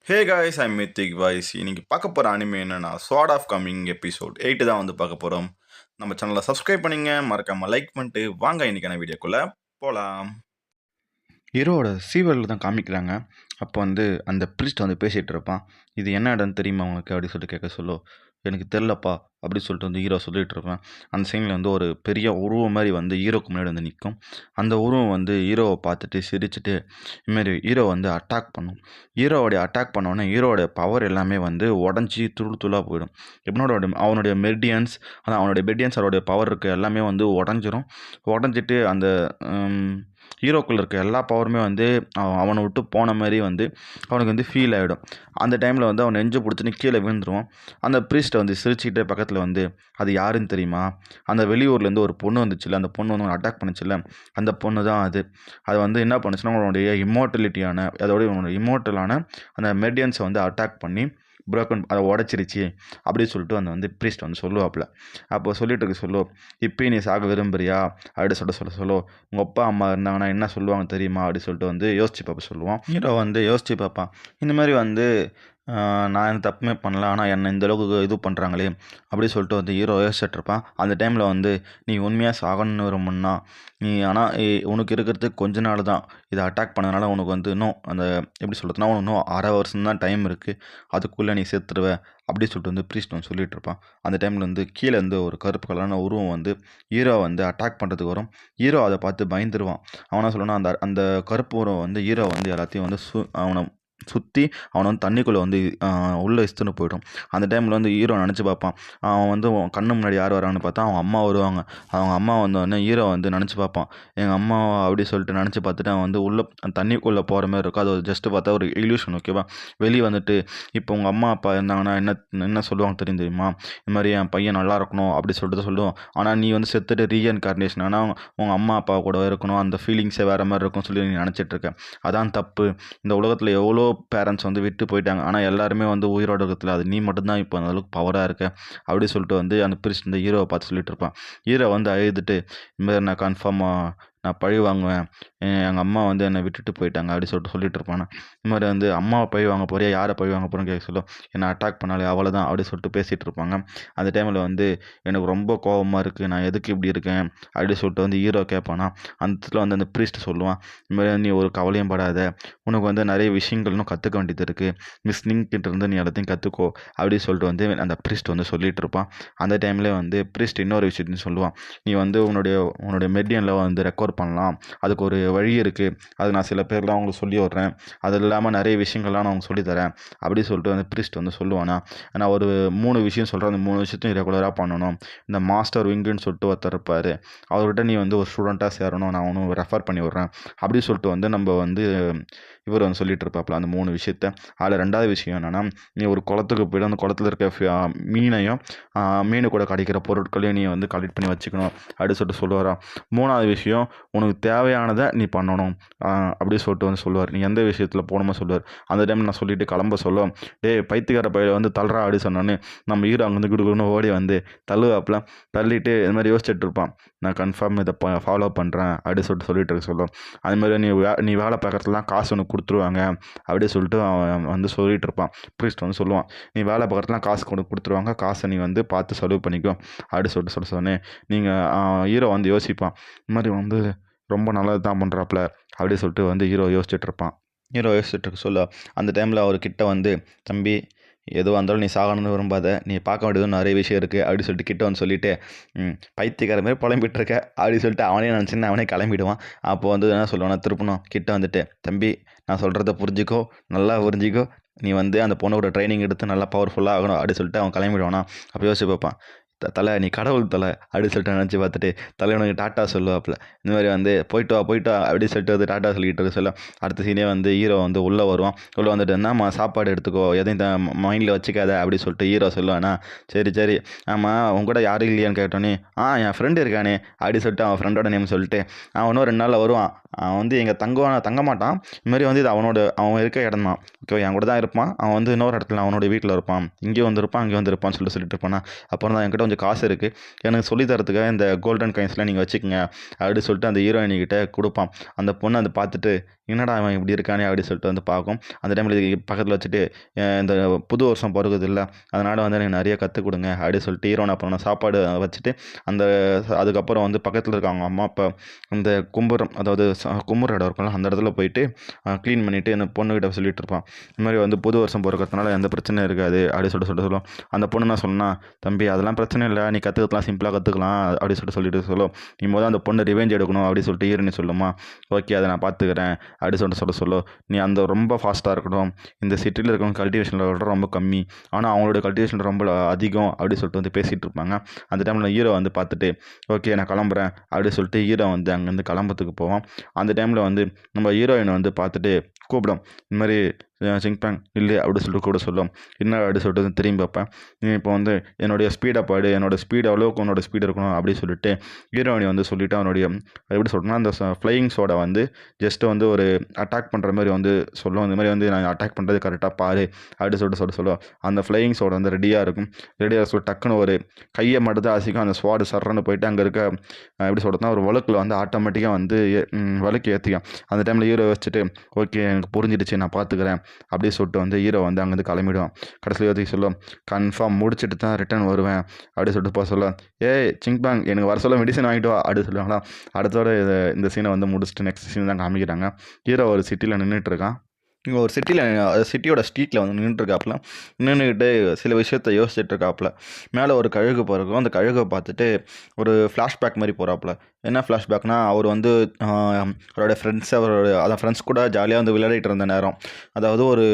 Hey guys ஐ mythic voice இன்னைக்கு பார்க்க போகிற அனிமே என்னன்னா ஸ்வார்ட் ஆஃப் கம்மிங் எபிசோட் 8 தான் வந்து பார்க்க போகிறோம். நம்ம சேனலை சப்ஸ்கிரைப் பண்ணிங்க, மறக்காமல் லைக் பண்ணிட்டு வாங்க இன்னைக்கான வீடியோக்குள்ளே போகலாம். ஹீரோவோட சீவரில் தான் காமிக்கிறாங்க. அப்போ வந்து அந்த ப்ரீஸ்ட் வந்து பேசிகிட்டு இருப்பான். இது என்ன இடம்னு தெரியுமா உனக்கு அப்படி சொல்லிட்டு கேட்க சொல்லும். எனக்கு தெரிலப்பா அப்படி சொல்லிட்டு வந்து ஹீரோ சொல்லிகிட்டு இருப்பேன். அந்த சைனில் வந்து ஒரு பெரிய உருவம் மாதிரி வந்து ஹீரோக்கு முன்னாடி வந்து நிற்கும். அந்த உருவம் வந்து ஹீரோவை பார்த்துட்டு சிரிச்சுட்டு இதுமாரி ஹீரோ வந்து அட்டாக் பண்ணும். ஹீரோவோடைய அட்டாக் பண்ணோன்னே ஹீரோவோடைய பவர் எல்லாமே வந்து உடஞ்சி துள் துளாக போயிடும். அவனுடைய மெர்டியன்ஸ் அதான் அவனுடைய பெர்டியன்ஸ் அவருடைய பவர் இருக்க எல்லாமே வந்து உடஞ்சிரும். உடஞ்சிட்டு அந்த ஹீரோக்குள்ளே இருக்க எல்லா பவருமே வந்து அவனை விட்டு போன மாதிரி வந்து அவனுக்கு வந்து ஃபீல் ஆகிடும். அந்த டைமில் வந்து அவன் நெஞ்சு பிடிச்சின்னு கீழே விழுந்துருவான். அந்த ப்ரீஸ்ட்டை வந்து சிரிச்சுக்கிட்டே பக்கத்தில் வந்து அது யாருன்னு தெரியுமா, அந்த வெளியூர்லேருந்து ஒரு பொண்ணு வந்துச்சுல்ல, அந்த பொண்ணு வந்து அட்டாக் பண்ணிச்சுல்ல, அந்த பொண்ணு தான் அது. அது வந்து என்ன பண்ணுச்சுன்னா உன்னுடைய அதோடைய இம்மோர்ட்டலான அந்த மெர்டியன்ஸை வந்து அட்டாக் பண்ணி அதை உடச்சிருச்சு அப்படின்னு சொல்லிட்டு அந்த வந்து ப்ரீஸ்ட் வந்து சொல்லுவாப்புல. அப்போ சொல்லிட்டு இருக்க சொல்லுவோம், இப்போயும் நீ சாக விரும்புறியா அப்படி சொல்ல உங்கள் அப்பா அம்மா இருந்தாங்கன்னா என்ன சொல்லுவாங்க தெரியுமா அப்படி சொல்லிட்டு வந்து யோசிச்சு பார்ப்ப சொல்லுவோம். ஹீரோ வந்து யோசிச்சு பார்ப்பான். இந்த மாதிரி வந்து நான் எந்த தப்புமே பண்ணல, ஆனால் என்னை இந்தளவுக்கு இது பண்ணுறாங்களே அப்படி சொல்லிட்டு வந்து ஹீரோ யோசிச்சுட்டு இருப்பான். அந்த டைமில் வந்து நீ உண்மையாக சாகணும்னு விரும்புனா நீ ஆனால் உனக்கு இருக்கிறதுக்கு கொஞ்ச நாள் தான். இதை அட்டாக் பண்ணதுனால உனக்கு வந்து இன்னும் அந்த எப்படி சொல்கிறதுனா இன்னும் 1/2 வருஷம் தான் டைம் இருக்குது, அதுக்குள்ளே நீ செத்துருவ அப்படி சொல்லிட்டு வந்து ப்ரீஸ்ட் வந்து சொல்லிகிட்டு இருப்பான். அந்த டைமில் வந்து கீழே இருந்து ஒரு கருப்பு கலரான உருவம் வந்து ஹீரோ வந்து அட்டாக் பண்ணுறதுக்கு வரும். ஹீரோ அதை பார்த்து பயந்துருவான். அவனா சொல்லணும், அந்த அந்த கருப்பு உருவம் வந்து ஹீரோ வந்து எல்லாத்தையும் வந்து அவனை சுற்றி அவனை வந்து தண்ணிக்குள்ளே வந்து உள்ளே இழுத்துன்னு போயிடும். அந்த டைமில் வந்து ஹீரோ நினச்சி பார்ப்பான். அவன் வந்து கண்ணு முன்னாடி யார் வராங்கன்னு பார்த்தா அவங்க அம்மா வருவாங்க. அவங்க அம்மா வந்தோடனே ஹீரோ வந்து நினச்சி பார்ப்பான், எங்கள் அம்மா அப்படி சொல்லிட்டு நினச்சி பார்த்துட்டு அவன் வந்து உள்ளே தண்ணிக்குள்ளே போகிற மாதிரி இருக்கும். அது ஜஸ்ட்டு பார்த்தா ஒரு இல்யூஷன், ஓகேவா. வெளியே வந்துட்டு இப்போ உங்கள் அம்மா அப்பா இருந்தாங்கன்னா என்ன என்ன சொல்லுவாங்க தெரியுமா, இந்த மாதிரி என் பையன் நல்லா இருக்கணும் அப்படி சொல்லிட்டு சொல்லுவோம். ஆனால் நீ வந்து செத்துட்டு ரீஎன்கார்னேஷன் ஆனால் உங்கள் அம்மா அப்பா கூட இருக்கணும், அந்த ஃபீலிங்ஸே வேறு மாதிரி இருக்கும்னு சொல்லி நீ நினச்சிட்ருக்க. அதான் தப்பு. இந்த உலகத்தில் எவ்வளோ பேரண்ட்ஸ் வந்து விட்டு போயிட்டாங்க, ஆனால் எல்லாருமே வந்து உயிரோட இருக்கிறதுல அது நீ மட்டும்தான் இப்போ அந்த அளவுக்கு பவராக இருக்க அப்படி சொல்லிட்டு வந்து அந்த ப்ரீஸ்ட் இந்த ஹீரோவை பார்த்து சொல்லிட்டு இருப்பான். ஹீரோ வந்து அழுதுட்டு இதுமாதிரி நான் கன்ஃபார்மாக நான் பழி வாங்குவேன், எங்கள் அம்மா வந்து என்னை விட்டுட்டு போயிட்டாங்க அப்படி சொல்லிட்டு இருப்பானே. இது மாதிரி வந்து அம்மாவை பழி வாங்க போறியா, யாரை பழி வாங்க போகிறேன்னு கேட்க சொல்லும். என்னை அட்டாக் பண்ணாலே அவ்வளோதான் அப்படி சொல்லிட்டு பேசிகிட்டு இருப்பாங்க. அந்த டைமில் வந்து எனக்கு ரொம்ப கோபமாக இருக்குது, நான் எதுக்கு இப்படி இருக்கேன் அப்படி சொல்லிட்டு வந்து ஹீரோ கேட்பானா. அந்த இடத்துல வந்து அந்த ப்ரீஸ்ட் சொல்லுவான், இது மாதிரி நீ ஒரு கவலையும் படாத, உனக்கு வந்து நிறைய விஷயங்கள் இன்னும் கற்றுக்க வேண்டியது இருக்குது, மிஸ் லிங்கிட்ட இருந்து நீ எல்லாத்தையும் கற்றுக்கோ அப்படி சொல்லிட்டு வந்து அந்த ப்ரீஸ்ட் வந்து சொல்லிகிட்டு இருப்பான். அந்த டைமில் வந்து ப்ரீஸ்ட் இன்னொரு விஷயத்தையும் சொல்லுவான், நீ வந்து உன்னுடைய மெர்டியனில் வந்து ரெக்கவர் பண்ணலாம், அதுக்கு ஒரு வழி இருக்குது, அது நான் சில பேர்லாம் அவங்களுக்கு சொல்லி விட்றேன், அது இல்லாமல் நிறைய விஷயங்கள்லாம் நான் அவங்க சொல்லித்தரேன் அப்படி சொல்லிட்டு வந்து ப்ரீஸ்ட் வந்து சொல்லுவானா. நான் ஒரு 3 விஷயம் சொல்கிறேன், அந்த 3 விஷயத்தையும் ரெகுலராக பண்ணணும். இந்த மாஸ்டர் விங்குன்னு சொல்லிட்டு ஒருத்தர் இருப்பார், அவர்கிட்ட நீ வந்து ஒரு ஸ்டூடெண்ட்டாக சேரணும், நான் ஒன்றும் ரெஃபர் பண்ணி விட்றேன் அப்படி சொல்லிட்டு வந்து நம்ம வந்து இவர் வந்து சொல்லிட்டு இருப்பாப்புல அந்த 3 விஷயத்த. அதில் 2வது விஷயம் என்னென்னா, நீ ஒரு குளத்துக்கு போய்ட்டு அந்த குளத்துல இருக்க மீனையும் மீனு கூட கிடைக்கிற பொருட்களையும் நீ வந்து கலெக்ட் பண்ணி வச்சுக்கணும் அப்படி சொல்லிட்டு சொல்லுவாராம். 3வது விஷயம், உனக்கு தேவையானதை நீ பண்ணணும் அப்படி சொல்லிட்டு வந்து சொல்லுவார். நீ எந்த விஷயத்தில் போகணுமோ சொல்லுவார். அந்த டைம் நான் சொல்லிட்டு கிளம்ப சொல்லுவோம், டேய் பைத்தியக்கார பையில வந்து தள்ளுறா அப்படி சொன்னோன்னே நம்ம ஹீரோ அங்கேருந்து குடுக்கணும்னு ஓடி வந்து தள்ளுவாப்பில். தள்ளிட்டு இது மாதிரி யோசிச்சுட்டு இருப்பான், நான் கன்ஃபார்ம் இதை ஃபாலோ பண்ணுறேன் அப்படி சொல்லிட்டு இருக்க சொல்லுவோம். அதுமாதிரி நீ வேலை பார்க்குறதுலாம் காசு உனக்கு கொடுத்துருவாங்க அப்படி சொல்லிட்டு அவன் வந்து சொல்லிகிட்டு இருப்பான். ப்ரீஸ்ட் வந்து சொல்லுவான், நீ வேலை பார்க்குறதுலாம் காசு கொடுத்துருவாங்க, காசை நீ வந்து பார்த்து செலவு பண்ணிக்கோ அப்படி சொல்லிட்டு சொன்னேன். நீங்கள் ஹீரோ வந்து யோசிப்பான், இந்த மாதிரி வந்து ரொம்ப நல்லது தான் பண்ணுறாப்புல அப்படி சொல்லிட்டு வந்து ஹீரோ யோசிச்சுட்டு இருப்பான். ஹீரோ யோசிச்சுட்டு இருக்க சொல்ல அந்த டைமில் அவர்கிட்ட வந்து, தம்பி எதுவாக இருந்தாலும் நீ சாகணும்னு விரும்பாத, நீ பார்க்க வேண்டியது நிறைய விஷயம் இருக்குது அப்படி சொல்லிட்டு கிட்ட வந்து சொல்லிவிட்டு, பைத்தியக்கார மாதிரி புலம்பிட்டு இருக்க அப்படி சொல்லிட்டு அவனே நினச்சின்னு அவனே கிளம்பிடுவான். அப்போ வந்து என்ன சொல்லுவானா, திருப்பணும் கிட்ட வந்துட்டு, தம்பி நான் சொல்கிறத புரிஞ்சிக்கோ, நல்லா புரிஞ்சிக்கோ, நீ வந்து அந்த பொண்ணோட ட்ரைனிங் எடுத்து நல்லா பவர்ஃபுல்லாக ஆகணும் அப்படி சொல்லிட்டு அவன் கிளம்பிடுவானா. அப்போ யோசிச்சு பார்ப்பான், தலை நீ கடவுள் தலை அப்படி சொல்லிட்டு நினச்சி பார்த்துட்டு தலைவனுக்கு டாட்டா சொல்லுவாப்புல. இந்த மாதிரி வந்து போயிட்டு வா அப்படி சொல்லிட்டு வந்து டாட்டா சொல்லிட்டு இருக்க சொல்ல அடுத்த சீனே வந்து ஹீரோ வந்து உள்ளே வருவான். உள்ளே வந்துட்டு என்னம்மா சாப்பாடு எடுத்துக்கோ, எதையும் மைண்டில் வச்சுக்காத அப்படி சொல்லிட்டு ஹீரோ சொல்லுவானா. சரி ஆமாம் உன் கூட யாரும் இல்லையான்னு கேட்டோன்னே, என் ஃப்ரெண்டு இருக்கானே அப்படி சொல்லிட்டு அவன் ஃப்ரெண்டோட நேம் சொல்லிட்டு, அவன் இன்னும் 2 நாளில் வருவான், அவன் வந்து எங்கள் தங்க மாட்டான், இதுமாரி வந்து இது அவன் இருக்க இடம் தான், ஓகே என் கூட தான் இருப்பான், அவன் வந்து இன்னொரு இடத்துல அவனோட வீட்டில் இருப்பான், இங்கே வந்திருப்பான் அங்கே வந்திருப்பான்னு சொல்லிட்டு இருப்பானா. அப்புறம் தான் என்கிட்ட கொஞ்சம் காசு இருக்குது, எனக்கு சொல்லி தரத்துக்காக இந்த கோல்டன் காயின்ஸ்லாம் நீங்கள் வச்சுக்கோங்க அப்படின்னு சொல்லிட்டு அந்த ஹீரோயினிக்கிட்ட கொடுப்பான். அந்த பொண்ணு அதை பார்த்துட்டு என்னடா அவன் இப்படி இருக்கானே அப்படின்னு சொல்லிட்டு வந்து பார்க்கும். அந்த டைமில் பக்கத்தில் வச்சுட்டு இந்த புது வருஷம் பிறகுது இல்லை, அதனால் வந்து எனக்கு நிறைய கற்றுக் கொடுங்க அப்படின்னு சொல்லிட்டு ஹீரோனை அப்புறம் சாப்பாடு வச்சுட்டு அந்த அதுக்கப்புறம் வந்து பக்கத்தில் இருக்க அவங்க அம்மா அப்பா அந்த கும்புறம், அதாவது கும்புற இடம் இருக்கும்ல, அந்த இடத்துல போயிட்டு க்ளீன் பண்ணிவிட்டு அந்த பொண்ணுக்கிட்ட சொல்லிட்டு இருப்பான். இந்த மாதிரி வந்து புது வருஷம் பிறக்கிறதுனால எந்த பிரச்சனையும் இருக்காது அப்படின்னு சொல்லும். அந்த பொண்ணு என்ன சொன்னா, தம்பி அதெல்லாம் பிரச்சனை இல்லை, நீ கற்றுக்கலாம், சிம்பிளாக கற்றுக்கலாம் அப்படின்னு சொல்லிட்டு சொல்லும். நீ முதல் அந்த பொண்ணு ரிவெஞ்ச் எடுக்கணும் அப்படின்னு சொல்லிட்டு ஹீரோனி சொல்லுமா. ஓகே அதை நான் பார்த்துக்கிறேன் அப்படின்னு சொல்லும். நீ அந்த ரொம்ப ஃபாஸ்ட்டாக இருக்கணும், இந்த சிட்டியில் இருக்கவங்க கல்டிவேஷன் லெவல் ரொம்ப கம்மி, ஆனால் அவங்களோட கல்டிவேஷன் ரொம்ப அதிகம் அப்படின்னு சொல்லிட்டு வந்து பேசிகிட்டு இருப்பாங்க. அந்த டைமில் ஹீரோ வந்து பார்த்துட்டு ஓகே நான் கிளம்புறேன் அப்படின்னு சொல்லிட்டு ஹீரோ வந்து அங்கேருந்து கிளம்புறதுக்கு போவான். அந்த டைமில் வந்து நம்ம ஹீரோயினை வந்து பார்த்துட்டு கூப்பிடும். இந்த மாதிரி சிங்பேங் இல்லை அப்படி சொல்லிட்டு கூட சொல்லும். என்ன அப்படி சொல்லிட்டு திரும்பி பார்ப்பேன். நீ இப்போ வந்து என்னுடைய ஸ்பீடை பாடு, என்னோடய ஸ்பீடு அவ்வளோக்கு உன்னோட ஸ்பீடு இருக்கணும் அப்படின்னு சொல்லிட்டு ஹீரோயினி வந்து சொல்லிவிட்டு அவனுடைய எப்படி சொல்கிறேன்னா அந்த ஃப்ளையிங் சோடை வந்து ஜஸ்ட்டு வந்து ஒரு அட்டாக் பண்ணுற மாதிரி வந்து சொல்லும். இந்த மாதிரி வந்து நான் அட்டாக் பண்ணுறது கரெக்டாக பாரு அப்படி சொல்லுவோம். அந்த ஃப்ளையிங் சோடை வந்து ரெடியாக இருக்கும். ரெடியாக சொல்லி டக்குன்னு ஒரு கையை மட்டும் தான் அசிக்கும், அந்த ஸ்வாடு சர்றன்னு போயிட்டு அங்கே இருக்க எப்படி சொல்கிறதுனா ஒரு வழுக்கில் வந்து ஆட்டோமேட்டிக்காக வந்து வழுக்கு ஏற்றிக்கும். அந்த டைமில் ஹீரோ வச்சுட்டு ஓகே எனக்கு புரிஞ்சிடுச்சு நான் பார்த்துக்கிறேன் அப்படி சொல்லிட்டு வந்து ஹீரோ வந்து அங்கேருந்து கிளம்பிடுவான். கடைசியில் யோசிக்க சொல்லும், கன்ஃபார்ம் முடிச்சுட்டு தான் ரிட்டர்ன் வருவேன் அப்படி சொல்லிட்டு போக சொல்லுவேன். ஏய் சிங்பேங் எனக்கு வர சொல்ல மெடிசன் வாங்கிட்டு வா அப்படி சொல்லுவாங்களா. அடுத்தோட இந்த சீனை வந்து முடிச்சுட்டு நெக்ஸ்ட் சீன் தான் காமிக்கிறாங்க. ஹீரோ ஒரு சிட்டியில் நின்றுட்டு இருக்கான். இங்கே ஒரு சிட்டியோட ஸ்ட்ரீட்டில் வந்து நின்றுட்டுருக்காப்புல. நின்றுக்கிட்டு சில விஷயத்த யோசிச்சுட்டு இருக்காப்புல. மேலே ஒரு கழுகு பிறக்கும். அந்த கழுகை பார்த்துட்டு ஒரு ஃப்ளாஷ்பேக் மாதிரி போகிறாப்புல. என்ன ஃப்ளாஷ்பேக்னால் அவர் வந்து அவரோட ஃப்ரெண்ட்ஸ் கூட ஜாலியாக வந்து விளையாடிட்டு இருந்த நேரம், அதாவது ஒரு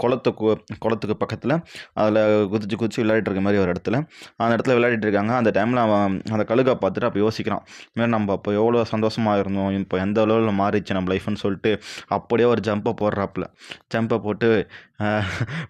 குளத்துக்கு பக்கத்தில் அதில் குதிச்சு விளையாடிட்டு இருக்க மாதிரி ஒரு இடத்துல அந்த இடத்துல விளையாடிட்டு இருக்காங்க. அந்த டைமில் அவன் அந்த கழுகை பார்த்துட்டு அப்போ யோசிக்கிறான், இதுமாதிரி நம்ம அப்போ எவ்வளோ சந்தோஷமாக இருந்தோம், இப்போ எந்த அளவில் மாறிச்சு நம்ம லைஃப்னு சொல்லிட்டு அப்படியே ஒரு ஜம்பை போட்டு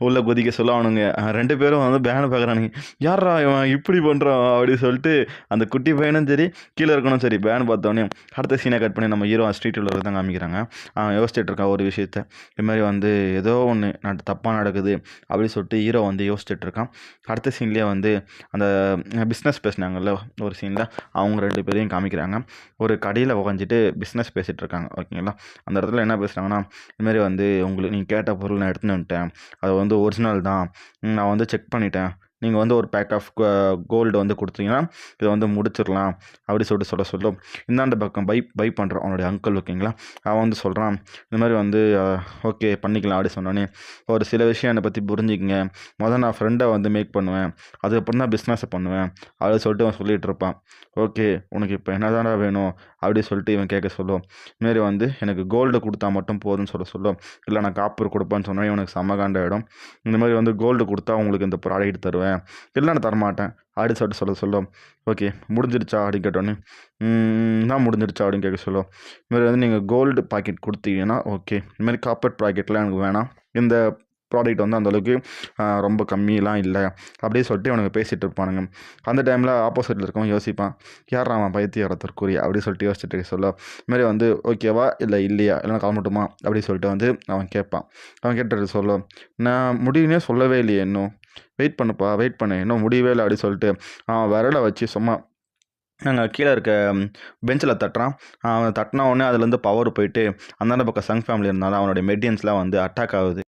உள்ளே குதிக்க சொல்ல அவனுங்க 2 பேரும் வந்து பேனை பார்க்குறானுங்க. யாரா இவன் இப்படி பண்ணுறான் அப்படின்னு சொல்லிட்டு அந்த குட்டி பையனும் சரி கீழே இருக்கணும் சரி பேன் பார்த்தோன்னே அடுத்த சீனை கட் பண்ணி நம்ம ஹீரோ ஸ்ட்ரீட்டில் தான் காமிக்கிறாங்க. அவன் யோசிச்சுட்டு இருக்கான் ஒரு விஷயத்த, இது மாதிரி வந்து ஏதோ ஒன்று தப்பாக நடக்குது அப்படின்னு சொல்லிட்டு ஹீரோ வந்து யோசிச்சுட்டு இருக்கான். அடுத்த சீன்லேயே வந்து அந்த பிஸ்னஸ் பேசினாங்கல்ல ஒரு சீனில் அவங்க 2 பேரையும் காமிக்கிறாங்க. ஒரு கடையில் உட்காந்துட்டு பிஸ்னஸ் பேசிகிட்டு இருக்காங்க. ஓகேங்களா, அந்த இடத்துல என்ன பேசுகிறாங்கன்னா, இதுமாரி வந்து உங்களுக்கு நீங்கள் கேட்ட பொருள் நான் எடுத்துன்னு வந்துட்டேன், அது வந்து ஒரிஜினல் தான், நான் வந்து செக் பண்ணிட்டேன், நீங்கள் வந்து ஒரு பேக் ஆஃப் கோல்டு வந்து கொடுத்தீங்கன்னா இதை வந்து முடிச்சிடலாம் அப்படி சொல்லும். இந்தாண்ட பக்கம் பை பண்ணுறான் அவனுடைய அங்கிள். ஓகேங்களா, அவன் வந்து சொல்கிறான் இந்த மாதிரி வந்து ஓகே பண்ணிக்கலாம் அப்படி சொன்னோன்னே, ஒரு சில விஷயம் என்னை பற்றி புரிஞ்சுக்கிங்க, நான் ஃப்ரெண்டை வந்து மேக் பண்ணுவேன், அதுக்கப்புறம் தான் பிஸ்னஸை பண்ணுவேன் அப்படி சொல்லிட்டு அவன் சொல்லிகிட்டு இருப்பான். ஓகே உனக்கு இப்போ என்ன தானே வேணும் அப்படி சொல்லிட்டு இவன் கேட்க சொல்லும். இதுமாரி வந்து எனக்கு கோல்டு கொடுத்தா மட்டும் போதும்னு சொல்லும். இல்லை நான் காப்பர் கொடுப்பேன்னு சொன்னோன்னே இவனுக்கு சமகாண்ட இடம். இந்த மாதிரி வந்து கோல்டு கொடுத்தா உங்களுக்கு இந்த ப்ராடக்ட் தருவேன், இல்லை நான் தரமாட்டேன் அப்படி சொல்லிட்டு சொல்லும். ஓகே முடிஞ்சிருச்சா அப்படின்னு கேட்டோன்னே நான் முடிஞ்சிருச்சா அப்படின்னு கேட்க சொல்லும். இதுமாதிரி வந்து நீங்கள் கோல்டு பாக்கெட் கொடுத்தீங்கன்னா ஓகே, இதுமாதிரி காப்பர் பாக்கெட்லாம் எனக்கு வேணாம், இந்த ப்ராடக்ட் வந்து அந்தளவுக்கு ரொம்ப கம்மியெலாம் இல்லை அப்படியே சொல்லிட்டு அவனுங்க பேசிகிட்டு இருப்பானுங்க. அந்த டைமில் ஆப்போசிட்டில் இருக்கவன் யோசிப்பான், யார் அவன் பைத்தியார தற்கூரி அப்படி சொல்லிட்டு யோசிச்சுட்டு சொல்ல. இதுமாதிரி வந்து ஓகேவா இல்லை இல்லையா இல்லைனா கிளம்பட்டுமா அப்படி சொல்லிட்டு வந்து அவன் கேட்பான். அவன் கேட்டுட்டு சொல்ல, நான் முடிவுனே சொல்லவே இல்லையே, இன்னும் வெயிட் பண்ணு இன்னும் முடியவே இல்லை அப்படி சொல்லிட்டு அவன் விரலை வச்சு சும்மா நாங்கள் கீழே இருக்க பெஞ்சில் தட்டுறான். அவன் தட்டின உடனே அதுலேருந்து பவர் போயிட்டு அந்தாண்ட பக்கம் சங் ஃபேமிலி இருந்தாலும் அவனுடைய மெடியன்ஸ்லாம் வந்து அட்டாக் ஆகுது.